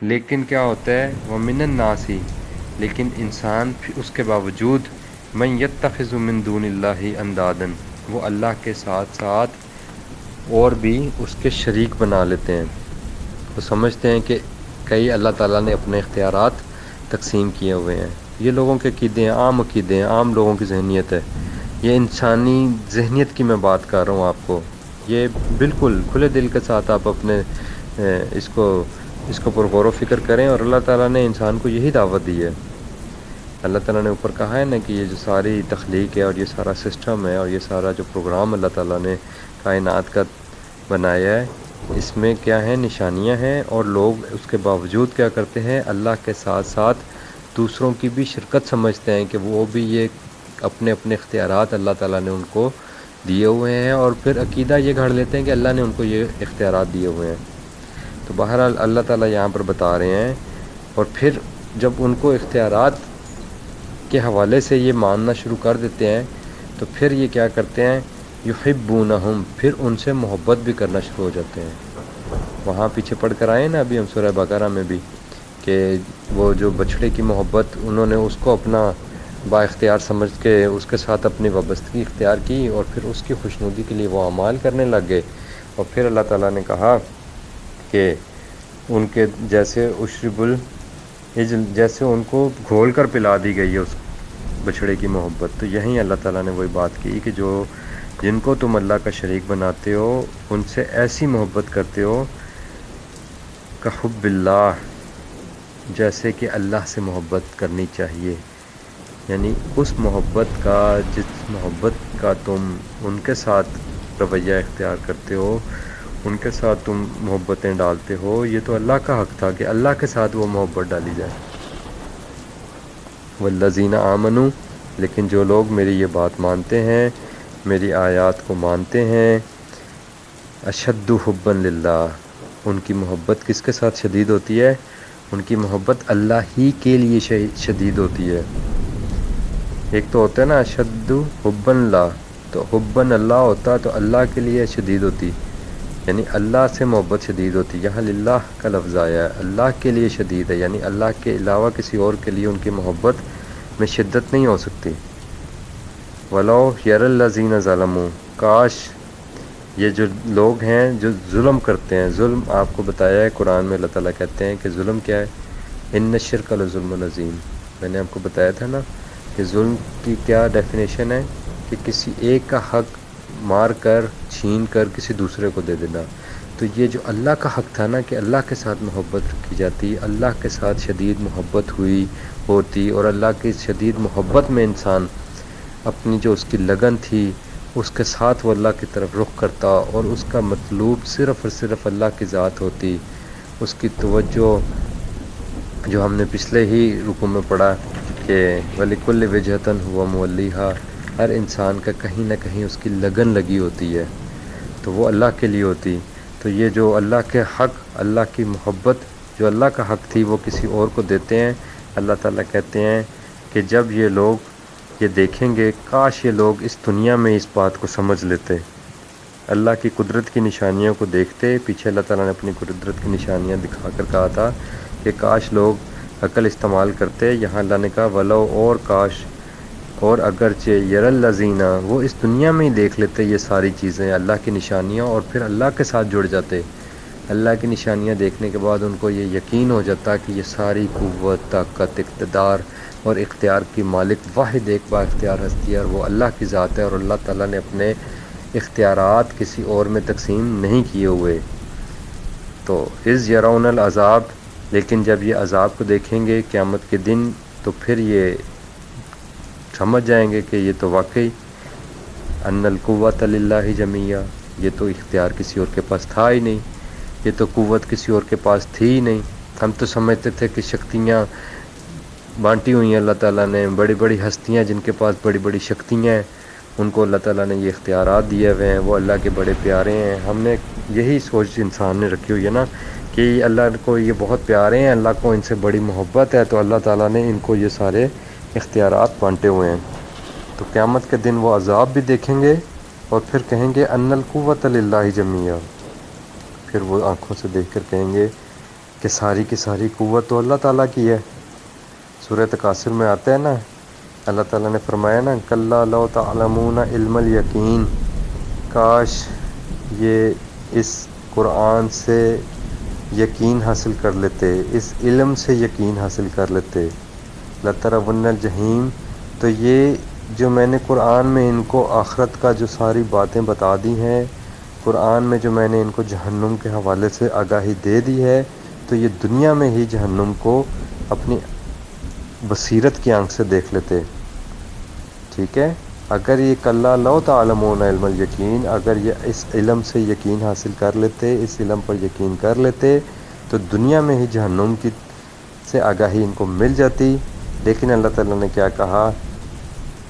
لیکن کیا ہوتا ہے وَمِنَ النَّاسِ، لیکن انسان اس کے باوجود من یتخذ من دون اللہ اندادن، وہ اللہ کے ساتھ ساتھ اور بھی اس کے شریک بنا لیتے ہیں۔ وہ سمجھتے ہیں کہ کئی اللہ تعالیٰ نے اپنے اختیارات تقسیم کیے ہوئے ہیں۔ یہ لوگوں کے عقیدے ہیں، عام لوگوں کی ذہنیت ہے۔ یہ انسانی ذہنیت کی میں بات کر رہا ہوں آپ کو۔ یہ بالکل کھلے دل کے ساتھ آپ اپنے اس کو پر غور و فکر کریں، اور اللہ تعالیٰ نے انسان کو یہی دعوت دی ہے۔ اللہ تعالیٰ نے اوپر کہا ہے نا کہ یہ جو ساری تخلیق ہے اور یہ سارا سسٹم ہے اور یہ سارا جو پروگرام اللہ تعالیٰ نے کائنات کا بنایا ہے، اس میں کیا ہے نشانیاں ہیں، اور لوگ اس کے باوجود کیا کرتے ہیں، اللہ کے ساتھ ساتھ دوسروں کی بھی شرکت سمجھتے ہیں کہ وہ بھی یہ اپنے اپنے اختیارات اللہ تعالیٰ نے ان کو دیے ہوئے ہیں، اور پھر عقیدہ یہ گھڑ لیتے ہیں کہ اللہ نے ان کو یہ اختیارات دیے ہوئے ہیں۔ تو بہرحال اللہ تعالیٰ یہاں پر بتا رہے ہیں، اور پھر جب ان کو اختیارات کے حوالے سے یہ ماننا شروع کر دیتے ہیں تو پھر یہ کیا کرتے ہیں، یحبونہم، پھر ان سے محبت بھی کرنا شروع ہو جاتے ہیں۔ وہاں پیچھے پڑھ کر آئے نا ابھی ہم سورہ بقرہ میں بھی، کہ وہ جو بچھڑے کی محبت انہوں نے اس کو اپنا با اختیار سمجھ کے اس کے ساتھ اپنی وابستگی اختیار کی، اور پھر اس کی خوشنودی کے لیے وہ اعمال کرنے لگ گئے۔ اور پھر اللہ تعالیٰ نے کہا کہ ان کے جیسے اشرب العجل، جیسے ان کو گھول کر پلا دی گئی ہے اس بچھڑے کی محبت۔ تو یہیں اللہ تعالیٰ نے وہی بات کی کہ جن کو تم اللہ کا شریک بناتے ہو ان سے ایسی محبت کرتے ہو کہ حب اللہ، جیسے کہ اللہ سے محبت کرنی چاہیے، یعنی اس محبت کا جس محبت کا تم ان کے ساتھ رویہ اختیار کرتے ہو، ان کے ساتھ تم محبتیں ڈالتے ہو، یہ تو اللہ کا حق تھا کہ اللہ کے ساتھ وہ محبت ڈالی جائے۔ والذین آمنوا، لیکن جو لوگ میری یہ بات مانتے ہیں، میری آیات کو مانتے ہیں، اشد حبا للہ، ان کی محبت کس کے ساتھ شدید ہوتی ہے؟ ان کی محبت اللہ ہی کے لیے شدید ہوتی ہے۔ ایک تو ہوتا ہے نا اشد حبا اللہ، تو حبا اللہ ہوتا تو اللہ کے لیے شدید ہوتی، یعنی اللہ سے محبت شدید ہوتی۔ یہاں للہ کا لفظ آیا ہے، اللہ کے لیے شدید ہے، یعنی اللہ کے علاوہ کسی اور کے لیے ان کی محبت میں شدت نہیں ہو سکتی۔ وَلَوْ يَرَى الَّذِينَ ظَلَمُوا، کاش یہ جو لوگ ہیں جو ظلم کرتے ہیں، ظلم آپ کو بتایا ہے قرآن میں، اللہ تعالیٰ کہتے ہیں کہ ظلم کیا ہے، ان الشرک لظلم عظیم۔ میں نے آپ کو بتایا تھا نا کہ ظلم کی کیا ڈیفینیشن ہے، کہ کسی ایک کا حق مار کر چھین کر کسی دوسرے کو دے دینا۔ تو یہ جو اللہ کا حق تھا نا کہ اللہ کے ساتھ محبت رکھی جاتی، اللہ کے ساتھ شدید محبت ہوتی، اور اللہ کی شدید محبت میں انسان اپنی جو اس کی لگن تھی اس کے ساتھ وہ اللہ کی طرف رخ کرتا، اور اس کا مطلوب صرف اور صرف اللہ کی ذات ہوتی، اس کی توجہ جو ہم نے پچھلے ہی رکوع میں پڑھا کہ وَلِكُلِّ وِجْهَةٍ هُوَ مُوَلِّيهَا، ہر انسان کا کہیں نہ کہیں اس کی لگن لگی ہوتی ہے، تو وہ اللہ کے لیے ہوتی۔ تو یہ جو اللہ کے حق، اللہ کی محبت جو اللہ کا حق تھی وہ کسی اور کو دیتے ہیں، اللہ تعالیٰ کہتے ہیں کہ جب یہ لوگ یہ دیکھیں گے، کاش یہ لوگ اس دنیا میں اس بات کو سمجھ لیتے، اللہ کی قدرت کی نشانیوں کو دیکھتے۔ پیچھے اللہ تعالیٰ نے اپنی قدرت کی نشانیاں دکھا کر کہا تھا کہ کاش لوگ عقل استعمال کرتے۔ یہاں اللہ نے کہا ولو، اور کاش، اور اگرچہ یر الذین، وہ اس دنیا میں ہی دیکھ لیتے یہ ساری چیزیں، اللہ کی نشانیاں، اور پھر اللہ کے ساتھ جڑ جاتے۔ اللہ کی نشانیاں دیکھنے کے بعد ان کو یہ یقین ہو جاتا کہ یہ ساری قوت، طاقت، اقتدار اور اختیار کی مالک واحد ایک با اختیار ہستی ہے، اور وہ اللہ کی ذات ہے، اور اللہ تعالیٰ نے اپنے اختیارات کسی اور میں تقسیم نہیں کیے ہوئے۔ تو اذ یرون العذاب، لیکن جب یہ عذاب کو دیکھیں گے قیامت کے دن تو پھر یہ سمجھ جائیں گے کہ یہ تو واقعی ان القوۃ للہ جمیعا، یہ تو اختیار کسی اور کے پاس تھا ہی نہیں، یہ تو قوت کسی اور کے پاس تھی ہی نہیں۔ ہم تو سمجھتے تھے کہ شکتیاں بانٹی ہوئی ہیں اللہ تعالیٰ نے، بڑی بڑی ہستیاں جن کے پاس بڑی بڑی شکتیاں ہیں ان کو اللہ تعالیٰ نے یہ اختیارات دیے ہوئے ہیں، وہ اللہ کے بڑے پیارے ہیں۔ ہم نے یہی سوچ انسان نے رکھی ہوئی ہے نا کہ اللہ کو یہ بہت پیارے ہیں، اللہ کو ان سے بڑی محبت ہے، تو اللہ تعالیٰ نے ان کو یہ سارے اختیارات بانٹے ہوئے ہیں۔ تو قیامت کے دن وہ عذاب بھی دیکھیں گے اور پھر کہیں گے ان القوۃ للہ جمیعا، پھر وہ آنکھوں سے دیکھ کر کہیں گے کہ ساری کی ساری قوت تو اللہ تعالیٰ کی ہے. سورہ تکاثر میں آتا ہے نا، اللہ تعالیٰ نے فرمایا نا کلا لو تعلمون علم الیقین، کاش یہ اس قرآن سے یقین حاصل کر لیتے، اس علم سے یقین حاصل کر لیتے. لترون الجحیم، تو یہ جو میں نے قرآن میں ان کو آخرت کا جو ساری باتیں بتا دی ہیں، قرآن میں جو میں نے ان کو جہنم کے حوالے سے آگاہی دے دی ہے، تو یہ دنیا میں ہی جہنم کو اپنی بصیرت کی آنکھ سے دیکھ لیتے. ٹھیک ہے، اگر یہ کلا لو تعلمون علم الیقین، اگر یہ اس علم سے یقین حاصل کر لیتے، اس علم پر یقین کر لیتے، تو دنیا میں ہی جہنم کی سے آگاہی ان کو مل جاتی. لیکن اللہ تعالیٰ نے کیا کہا،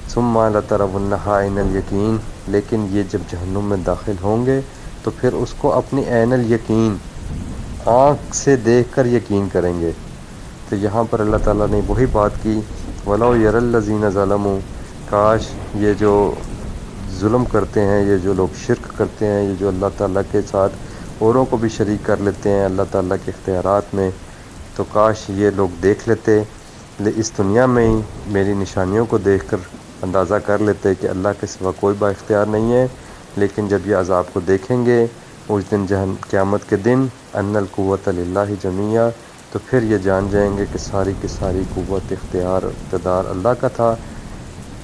ثم لترونہا عین الیقین، لیکن یہ جب جہنم میں داخل ہوں گے تو پھر اس کو اپنی عین الیقین، آنکھ سے دیکھ کر یقین کریں گے. تو یہاں پر اللہ تعالیٰ نے وہی بات کی، وَلَوْ يَرَى الَّذِينَ ظَلَمُوا، کاش یہ جو ظلم کرتے ہیں، یہ جو لوگ شرک کرتے ہیں، یہ جو اللہ تعالیٰ کے ساتھ اوروں کو بھی شریک کر لیتے ہیں اللہ تعالیٰ کے اختیارات میں، تو کاش یہ لوگ دیکھ لیتے، اس دنیا میں ہی میری نشانیوں کو دیکھ کر اندازہ کر لیتے کہ اللہ کے سوا کوئی با اختیار نہیں ہے. لیکن جب یہ عذاب کو دیکھیں گے اس دن قیامت کے دن، ان القوۃ للہ جمیعا، تو پھر یہ جان جائیں گے کہ ساری کی ساری قوت، اختیار، اقتدار اللہ کا تھا.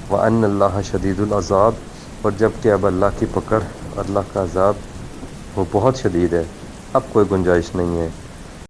وَأَنَّ اللَّهَ شَدِيدُ الْعَذَابِ، اور جب کہ اب اللہ کی پکڑ، اللہ کا عذاب وہ بہت شدید ہے، اب کوئی گنجائش نہیں ہے.